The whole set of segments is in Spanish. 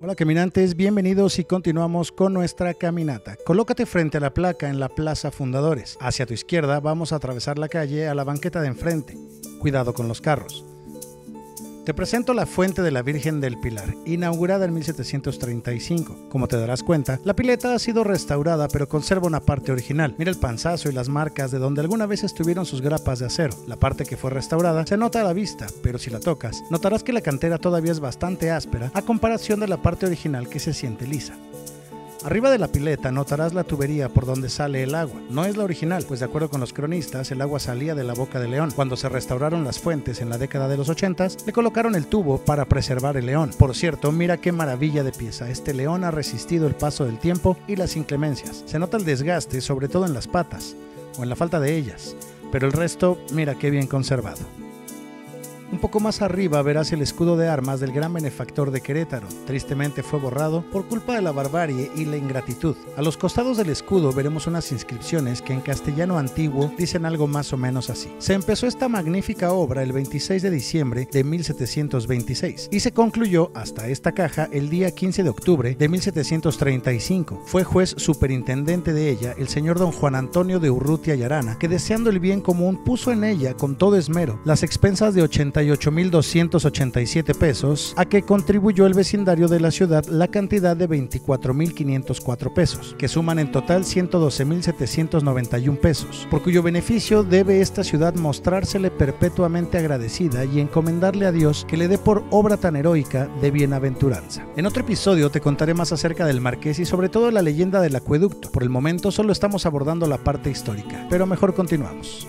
Hola caminantes, bienvenidos y continuamos con nuestra caminata. Colócate frente a la placa en la Plaza Fundadores. Hacia tu izquierda vamos a atravesar la calle a la banqueta de enfrente. Cuidado con los carros. Te presento la Fuente de la Virgen del Pilar, inaugurada en 1735. Como te darás cuenta, la pileta ha sido restaurada pero conserva una parte original. Mira el panzazo y las marcas de donde alguna vez estuvieron sus grapas de acero. La parte que fue restaurada se nota a la vista, pero si la tocas, notarás que la cantera todavía es bastante áspera a comparación de la parte original que se siente lisa. Arriba de la pileta notarás la tubería por donde sale el agua. No es la original, pues de acuerdo con los cronistas, el agua salía de la boca del león. Cuando se restauraron las fuentes en la década de los 80s, le colocaron el tubo para preservar el león. Por cierto, mira qué maravilla de pieza. Este león ha resistido el paso del tiempo y las inclemencias. Se nota el desgaste, sobre todo en las patas, o en la falta de ellas, pero el resto, mira qué bien conservado. Un poco más arriba verás el escudo de armas del gran benefactor de Querétaro. Tristemente fue borrado por culpa de la barbarie y la ingratitud. A los costados del escudo veremos unas inscripciones que en castellano antiguo dicen algo más o menos así. Se empezó esta magnífica obra el 26 de diciembre de 1726 y se concluyó hasta esta caja el día 15 de octubre de 1735. Fue juez superintendente de ella el señor don Juan Antonio de Urrutia y Arana, que deseando el bien común puso en ella con todo esmero las expensas de 88,287 pesos, a que contribuyó el vecindario de la ciudad la cantidad de 24,504 pesos, que suman en total 112,791 pesos, por cuyo beneficio debe esta ciudad mostrársele perpetuamente agradecida y encomendarle a Dios que le dé por obra tan heroica de bienaventuranza. En otro episodio te contaré más acerca del marqués y sobre todo la leyenda del acueducto. Por el momento solo estamos abordando la parte histórica, pero mejor continuamos.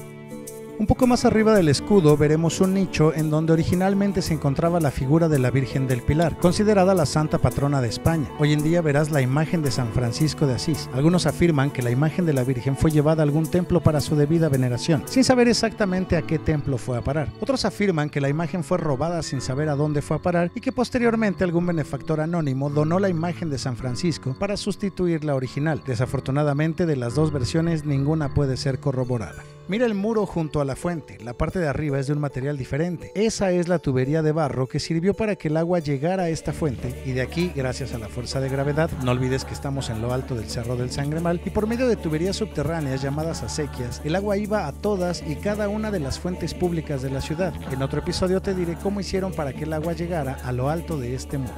Un poco más arriba del escudo veremos un nicho en donde originalmente se encontraba la figura de la Virgen del Pilar, considerada la santa patrona de España. Hoy en día verás la imagen de San Francisco de Asís. Algunos afirman que la imagen de la Virgen fue llevada a algún templo para su debida veneración, sin saber exactamente a qué templo fue a parar. Otros afirman que la imagen fue robada sin saber a dónde fue a parar y que posteriormente algún benefactor anónimo donó la imagen de San Francisco para sustituir la original. Desafortunadamente, de las dos versiones ninguna puede ser corroborada. Mira el muro junto a la fuente, la parte de arriba es de un material diferente. Esa es la tubería de barro que sirvió para que el agua llegara a esta fuente y de aquí, gracias a la fuerza de gravedad, no olvides que estamos en lo alto del Cerro del Sangremal, y por medio de tuberías subterráneas llamadas acequias, el agua iba a todas y cada una de las fuentes públicas de la ciudad. En otro episodio te diré cómo hicieron para que el agua llegara a lo alto de este muro.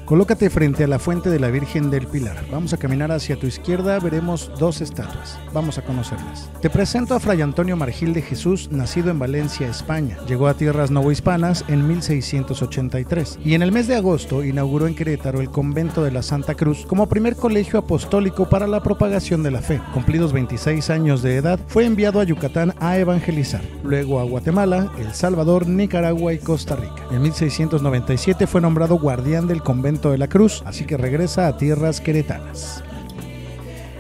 Colócate frente a la Fuente de la Virgen del Pilar. Vamos a caminar hacia tu izquierda, veremos dos estatuas. Vamos a conocerlas. Te presento a Fray Antonio Margil de Jesús, nacido en Valencia, España. Llegó a tierras novohispanas en 1683 y en el mes de agosto inauguró en Querétaro el convento de la Santa Cruz como primer colegio apostólico para la propagación de la fe. Cumplidos 26 años de edad, fue enviado a Yucatán a evangelizar, luego a Guatemala, El Salvador, Nicaragua y Costa Rica. En 1697 fue nombrado guardián del convento de la Cruz, así que regresa a tierras queretanas.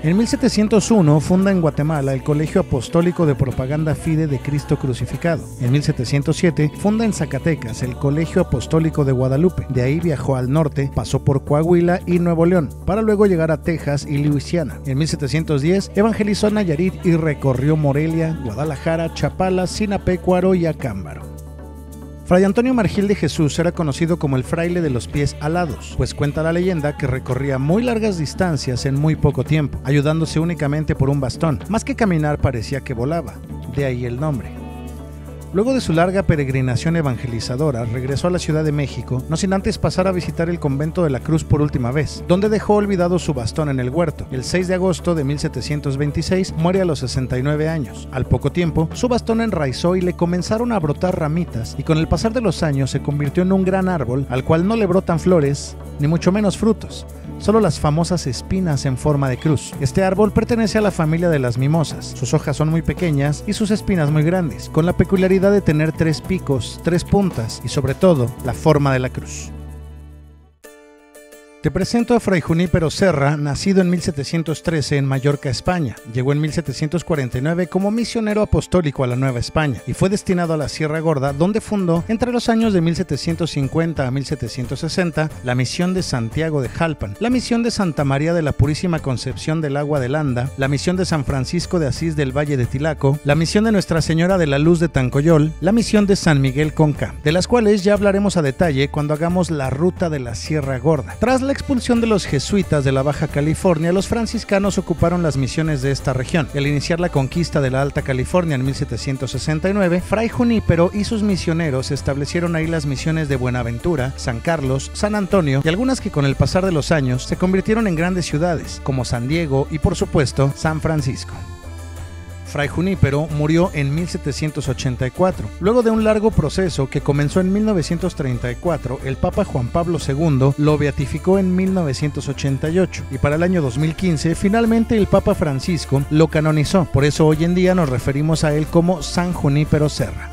En 1701 funda en Guatemala el Colegio Apostólico de Propaganda Fide de Cristo Crucificado. En 1707 funda en Zacatecas el Colegio Apostólico de Guadalupe. De ahí viajó al norte, pasó por Coahuila y Nuevo León, para luego llegar a Texas y Luisiana. En 1710 evangelizó Nayarit y recorrió Morelia, Guadalajara, Chapala, Sinapecuaro y Acámbaro. Fray Antonio Margil de Jesús era conocido como el fraile de los pies alados, pues cuenta la leyenda que recorría muy largas distancias en muy poco tiempo, ayudándose únicamente por un bastón. Más que caminar parecía que volaba, de ahí el nombre. Luego de su larga peregrinación evangelizadora, regresó a la Ciudad de México, no sin antes pasar a visitar el convento de la Cruz por última vez, donde dejó olvidado su bastón en el huerto. El 6 de agosto de 1726 muere a los 69 años. Al poco tiempo, su bastón enraizó y le comenzaron a brotar ramitas, y con el pasar de los años se convirtió en un gran árbol, al cual no le brotan flores, ni mucho menos frutos, solo las famosas espinas en forma de cruz. Este árbol pertenece a la familia de las mimosas. Sus hojas son muy pequeñas y sus espinas muy grandes, con la peculiaridad de tener 3 picos, 3 puntas y sobre todo la forma de la cruz. Te presento a Fray Junípero Serra, nacido en 1713 en Mallorca, España. Llegó en 1749 como misionero apostólico a la Nueva España y fue destinado a la Sierra Gorda, donde fundó entre los años de 1750 a 1760 la misión de Santiago de Jalpan, la misión de Santa María de la Purísima Concepción del Agua de Landa, la misión de San Francisco de Asís del Valle de Tilaco, la misión de Nuestra Señora de la Luz de Tancoyol, la misión de San Miguel Conca, de las cuales ya hablaremos a detalle cuando hagamos la ruta de la Sierra Gorda. Tras la expulsión de los jesuitas de la Baja California, los franciscanos ocuparon las misiones de esta región. Y al iniciar la conquista de la Alta California en 1769, Fray Junípero y sus misioneros establecieron ahí las misiones de Buenaventura, San Carlos, San Antonio y algunas que con el pasar de los años se convirtieron en grandes ciudades, como San Diego y por supuesto San Francisco. Fray Junípero murió en 1784. Luego de un largo proceso que comenzó en 1934, el Papa Juan Pablo II lo beatificó en 1988 y para el año 2015 finalmente el Papa Francisco lo canonizó. Por eso hoy en día nos referimos a él como San Junípero Serra.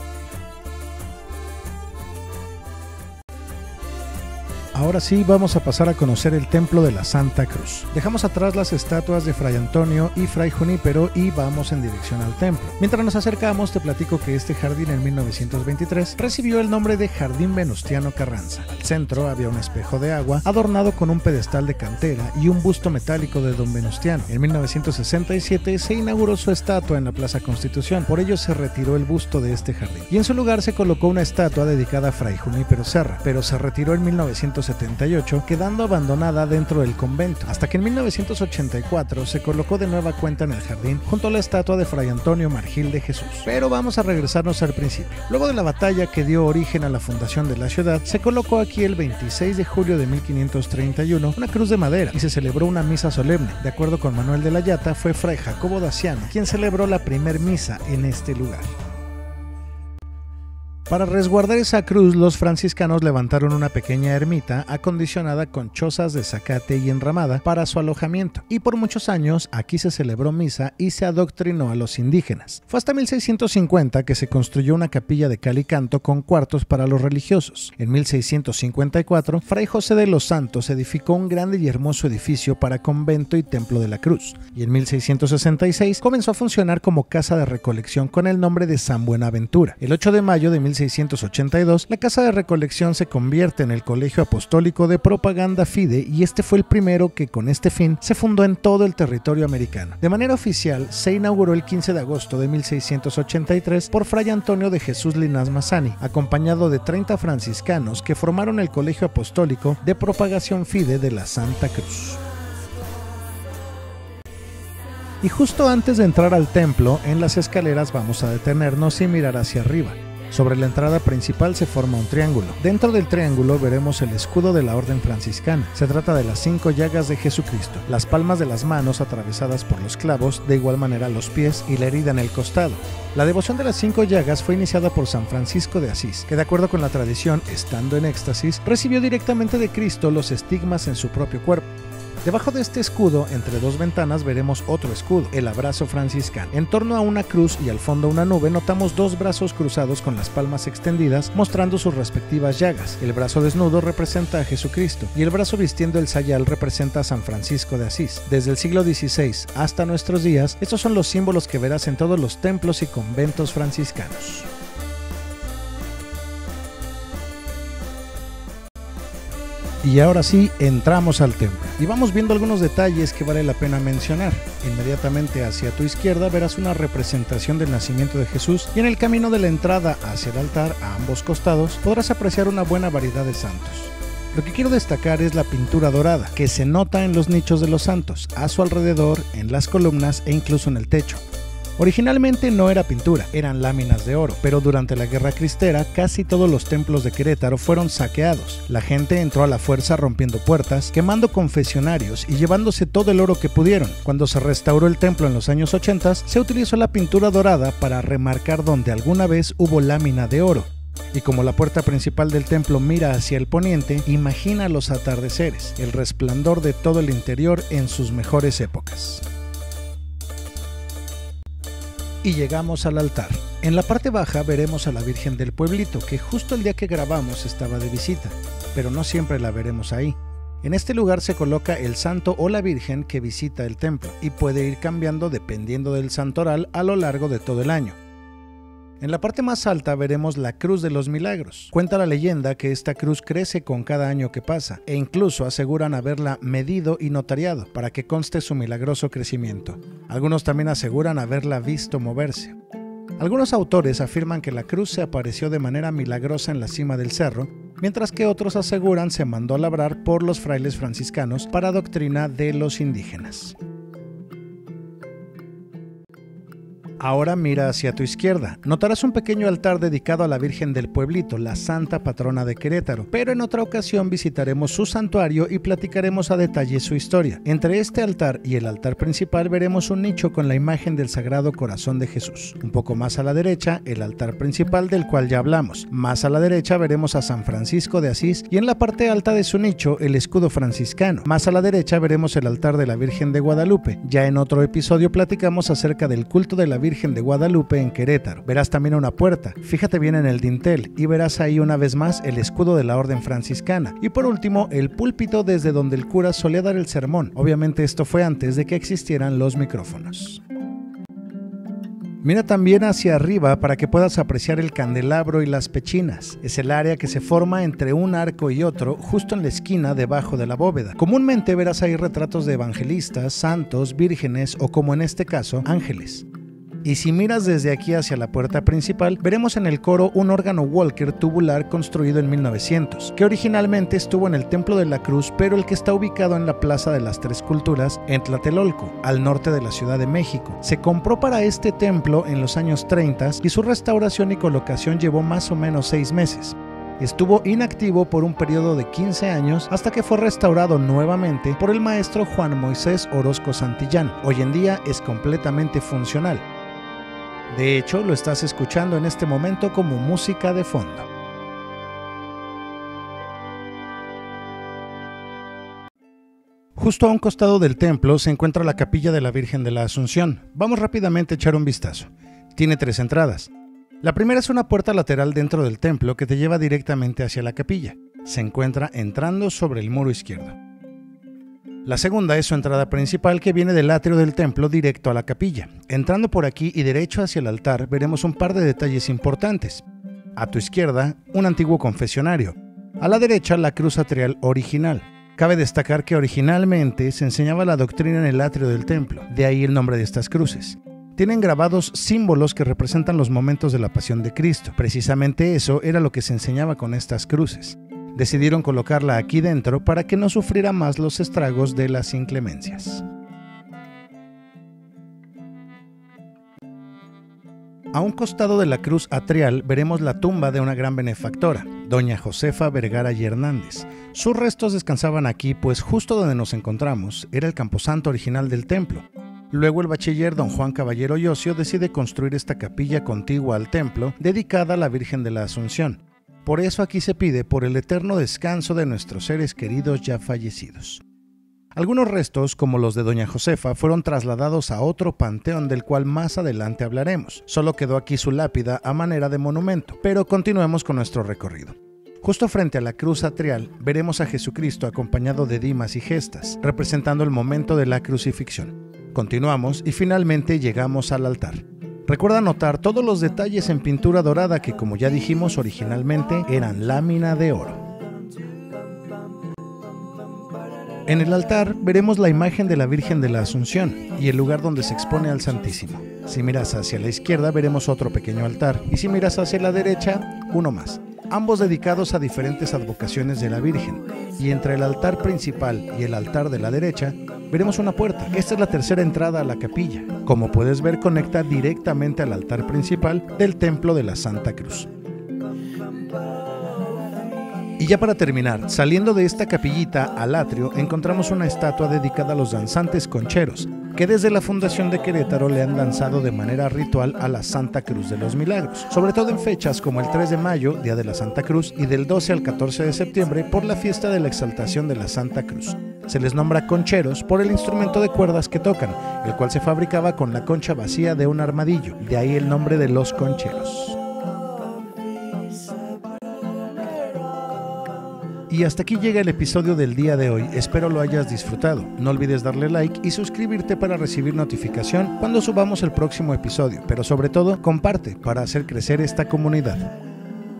Ahora sí, vamos a pasar a conocer el templo de la Santa Cruz. Dejamos atrás las estatuas de Fray Antonio y Fray Junípero y vamos en dirección al templo. Mientras nos acercamos, te platico que este jardín en 1923 recibió el nombre de Jardín Venustiano Carranza. Al centro había un espejo de agua adornado con un pedestal de cantera y un busto metálico de don Venustiano. En 1967 se inauguró su estatua en la Plaza Constitución, por ello se retiró el busto de este jardín. Y en su lugar se colocó una estatua dedicada a Fray Junípero Serra, pero se retiró en 1978, quedando abandonada dentro del convento, hasta que en 1984 se colocó de nueva cuenta en el jardín junto a la estatua de Fray Antonio Margil de Jesús. Pero vamos a regresarnos al principio. Luego de la batalla que dio origen a la fundación de la ciudad, se colocó aquí el 26 de julio de 1531 una cruz de madera y se celebró una misa solemne. De acuerdo con Manuel de la Llata, fue Fray Jacobo Daciano quien celebró la primer misa en este lugar. Para resguardar esa cruz, los franciscanos levantaron una pequeña ermita acondicionada con chozas de zacate y enramada para su alojamiento, y por muchos años aquí se celebró misa y se adoctrinó a los indígenas. Fue hasta 1650 que se construyó una capilla de cal y canto con cuartos para los religiosos. En 1654, Fray José de los Santos edificó un grande y hermoso edificio para convento y templo de la cruz, y en 1666 comenzó a funcionar como casa de recolección con el nombre de San Buenaventura. El 8 de mayo de 1682, la Casa de Recolección se convierte en el Colegio Apostólico de Propaganda Fide y este fue el primero que con este fin se fundó en todo el territorio americano. De manera oficial, se inauguró el 15 de agosto de 1683 por Fray Antonio de Jesús Linás Mazzani, acompañado de 30 franciscanos que formaron el Colegio Apostólico de Propagación Fide de la Santa Cruz. Y justo antes de entrar al templo, en las escaleras vamos a detenernos y mirar hacia arriba. Sobre la entrada principal se forma un triángulo. Dentro del triángulo veremos el escudo de la Orden Franciscana. Se trata de las 5 llagas de Jesucristo, las palmas de las manos atravesadas por los clavos, de igual manera los pies y la herida en el costado. La devoción de las 5 llagas fue iniciada por San Francisco de Asís, que de acuerdo con la tradición, estando en éxtasis, recibió directamente de Cristo los estigmas en su propio cuerpo. Debajo de este escudo, entre 2 ventanas, veremos otro escudo, el abrazo franciscano. En torno a una cruz y al fondo una nube, notamos 2 brazos cruzados con las palmas extendidas, mostrando sus respectivas llagas. El brazo desnudo representa a Jesucristo y el brazo vistiendo el sayal representa a San Francisco de Asís. Desde el siglo XVI hasta nuestros días, estos son los símbolos que verás en todos los templos y conventos franciscanos. Y ahora sí, entramos al templo y vamos viendo algunos detalles que vale la pena mencionar. Inmediatamente hacia tu izquierda verás una representación del nacimiento de Jesús y en el camino de la entrada hacia el altar, a ambos costados, podrás apreciar una buena variedad de santos. Lo que quiero destacar es la pintura dorada, que se nota en los nichos de los santos, a su alrededor, en las columnas e incluso en el techo. Originalmente no era pintura, eran láminas de oro, pero durante la Guerra Cristera casi todos los templos de Querétaro fueron saqueados. La gente entró a la fuerza rompiendo puertas, quemando confesionarios y llevándose todo el oro que pudieron. Cuando se restauró el templo en los años 80, se utilizó la pintura dorada para remarcar donde alguna vez hubo lámina de oro. Y como la puerta principal del templo mira hacia el poniente, imagina los atardeceres, el resplandor de todo el interior en sus mejores épocas. Y llegamos al altar. En la parte baja veremos a la Virgen del Pueblito, que justo el día que grabamos estaba de visita, pero no siempre la veremos ahí. En este lugar se coloca el santo o la virgen que visita el templo y puede ir cambiando dependiendo del santoral a lo largo de todo el año. En la parte más alta veremos la Cruz de los Milagros. Cuenta la leyenda que esta cruz crece con cada año que pasa e incluso aseguran haberla medido y notariado para que conste su milagroso crecimiento. Algunos también aseguran haberla visto moverse. Algunos autores afirman que la cruz se apareció de manera milagrosa en la cima del cerro, mientras que otros aseguran se mandó a labrar por los frailes franciscanos para doctrina de los indígenas. Ahora mira hacia tu izquierda. Notarás un pequeño altar dedicado a la Virgen del Pueblito, la santa patrona de Querétaro, pero en otra ocasión visitaremos su santuario y platicaremos a detalle su historia. Entre este altar y el altar principal veremos un nicho con la imagen del Sagrado Corazón de Jesús. Un poco más a la derecha, el altar principal del cual ya hablamos. Más a la derecha veremos a San Francisco de Asís y en la parte alta de su nicho el escudo franciscano. Más a la derecha veremos el altar de la Virgen de Guadalupe. Ya en otro episodio platicamos acerca del culto de la Virgen de Guadalupe en Querétaro. Verás también una puerta, fíjate bien en el dintel y verás ahí una vez más el escudo de la orden franciscana. Y por último, el púlpito desde donde el cura solía dar el sermón. Obviamente esto fue antes de que existieran los micrófonos. Mira también hacia arriba para que puedas apreciar el candelabro y las pechinas. Es el área que se forma entre un arco y otro, justo en la esquina debajo de la bóveda. Comúnmente verás ahí retratos de evangelistas, santos, vírgenes o, como en este caso, ángeles. Y si miras desde aquí hacia la puerta principal, veremos en el coro un órgano Walker tubular construido en 1900, que originalmente estuvo en el Templo de la Cruz, pero el que está ubicado en la Plaza de las Tres Culturas, en Tlatelolco, al norte de la Ciudad de México. Se compró para este templo en los años 30 y su restauración y colocación llevó más o menos 6 meses. Estuvo inactivo por un periodo de 15 años hasta que fue restaurado nuevamente por el maestro Juan Moisés Orozco Santillán. Hoy en día es completamente funcional. De hecho, lo estás escuchando en este momento como música de fondo. Justo a un costado del templo se encuentra la capilla de la Virgen de la Asunción. Vamos rápidamente a echar un vistazo. Tiene 3 entradas. La primera es una puerta lateral dentro del templo que te lleva directamente hacia la capilla. Se encuentra entrando sobre el muro izquierdo. La segunda es su entrada principal que viene del atrio del templo directo a la capilla. Entrando por aquí y derecho hacia el altar veremos un par de detalles importantes. A tu izquierda, un antiguo confesionario. A la derecha, la cruz atrial original. Cabe destacar que originalmente se enseñaba la doctrina en el atrio del templo, de ahí el nombre de estas cruces. Tienen grabados símbolos que representan los momentos de la pasión de Cristo. Precisamente eso era lo que se enseñaba con estas cruces. Decidieron colocarla aquí dentro para que no sufriera más los estragos de las inclemencias. A un costado de la cruz atrial veremos la tumba de una gran benefactora, doña Josefa Vergara y Hernández. Sus restos descansaban aquí, pues justo donde nos encontramos era el camposanto original del templo. Luego el bachiller don Juan Caballero y Ocio decide construir esta capilla contigua al templo, dedicada a la Virgen de la Asunción. Por eso aquí se pide por el eterno descanso de nuestros seres queridos ya fallecidos. Algunos restos, como los de doña Josefa, fueron trasladados a otro panteón del cual más adelante hablaremos. Solo quedó aquí su lápida a manera de monumento, pero continuemos con nuestro recorrido. Justo frente a la cruz atrial veremos a Jesucristo acompañado de Dimas y Gestas, representando el momento de la crucifixión. Continuamos y finalmente llegamos al altar. Recuerda notar todos los detalles en pintura dorada que, como ya dijimos, originalmente eran lámina de oro. En el altar veremos la imagen de la Virgen de la Asunción y el lugar donde se expone al Santísimo. Si miras hacia la izquierda veremos otro pequeño altar y si miras hacia la derecha, uno más. Ambos dedicados a diferentes advocaciones de la Virgen, y entre el altar principal y el altar de la derecha veremos una puerta. Esta es la tercera entrada a la capilla. Como puedes ver, conecta directamente al altar principal del Templo de la Santa Cruz. Y ya para terminar, saliendo de esta capillita al atrio, encontramos una estatua dedicada a los danzantes concheros, que desde la fundación de Querétaro le han danzado de manera ritual a la Santa Cruz de los Milagros, sobre todo en fechas como el 3 de mayo, Día de la Santa Cruz, y del 12 al 14 de septiembre por la fiesta de la Exaltación de la Santa Cruz. Se les nombra concheros por el instrumento de cuerdas que tocan, el cual se fabricaba con la concha vacía de un armadillo, de ahí el nombre de los concheros. Y hasta aquí llega el episodio del día de hoy, espero lo hayas disfrutado. No olvides darle like y suscribirte para recibir notificación cuando subamos el próximo episodio, pero sobre todo comparte para hacer crecer esta comunidad.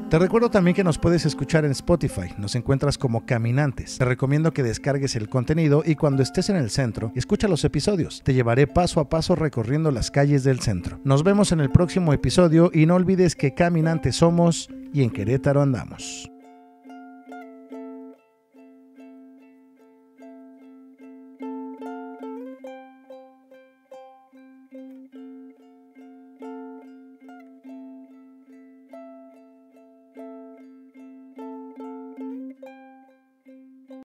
Te recuerdo también que nos puedes escuchar en Spotify, nos encuentras como Caminantes. Te recomiendo que descargues el contenido y cuando estés en el centro, escucha los episodios. Te llevaré paso a paso recorriendo las calles del centro. Nos vemos en el próximo episodio y no olvides que caminantes somos y en Querétaro andamos.